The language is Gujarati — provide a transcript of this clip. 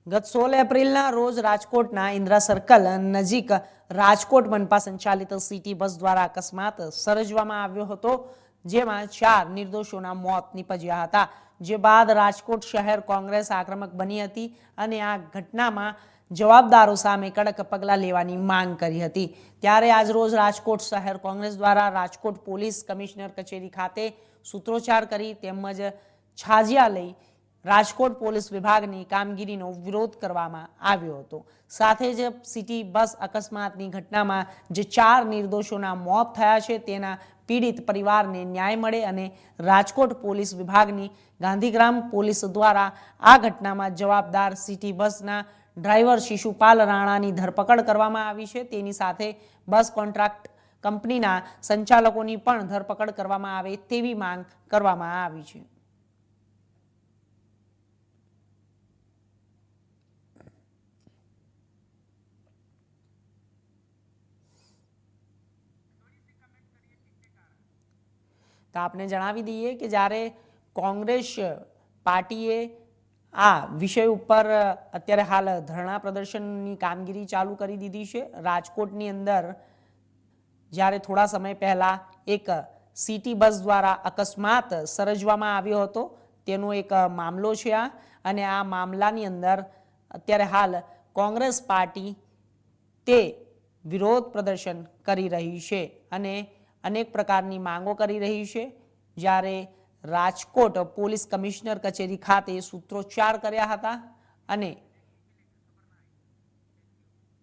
ગત 16 એપ્રિલના રોજ રાજકોટના ઇન્દ્રા સર્કલ નજીક રાજકોટ મનપા સંચાલિત સિટી બસ દ્વારા અકસ્માત સર્જવામાં આવ્યો હતો, જેમાં 4 નિર્દોષોના મોત નીપજ્યા હતા। જે બાદ રાજકોટ શહેર કોંગ્રેસ આક્રમક બની હતી અને આ ઘટનામાં જવાબદારો સામે કડક પગલાં લેવાની માંગ કરી હતી। ત્યારે આજરોજ રાજકોટ શહેર કોંગ્રેસ દ્વારા રાજકોટ પોલીસ કમિશનર કચેરી ખાતે સૂત્રોચ્ચાર કરી તેમજ છાજિયા લઈ રાજકોટ પોલીસ વિભાગની કામગીરીનો વિરોધ કરવામાં આવ્યો હતો। સાથે જ સિટી બસ અકસ્માતની ઘટનામાં જે 4 નિર્દોષોના મોત થયા છે તેના પીડિત પરિવારને ન્યાય મળે અને રાજકોટ પોલીસ વિભાગની ગાંધીગ્રામ પોલીસ દ્વારા આ ઘટનામાં જવાબદાર સિટી બસના ડ્રાઈવર શિશુપાલ રાણાની ધરપકડ કરવામાં આવી છે। તેની સાથે બસ કોન્ટ્રાક્ટ કંપનીના સંચાલકોની પણ ધરપકડ કરવામાં આવે તેવી માંગ કરવામાં આવી છે। તો આપને જણાવી દઈએ કે જ્યારે કોંગ્રેસ પાર્ટીએ આ વિષય ઉપર અત્યારે હાલ ધરણા પ્રદર્શનની કામગીરી ચાલુ કરી દીધી છે। રાજકોટની અંદર જ્યારે થોડા સમય પહેલા એક સિટી બસ દ્વારા અકસ્માત સર્જવામાં આવ્યો હતો તેનો એક મામલો છે આ, અને આ મામલાની અંદર અત્યારે હાલ કોંગ્રેસ પાર્ટી તે વિરોધ પ્રદર્શન કરી રહી છે અને અનેક પ્રકારની માંગો કરી રહી છે। જ્યારે રાજકોટ પોલીસ કમિશનર કચેરી ખાતે સૂત્રોચ્ચાર કર્યા હતા અને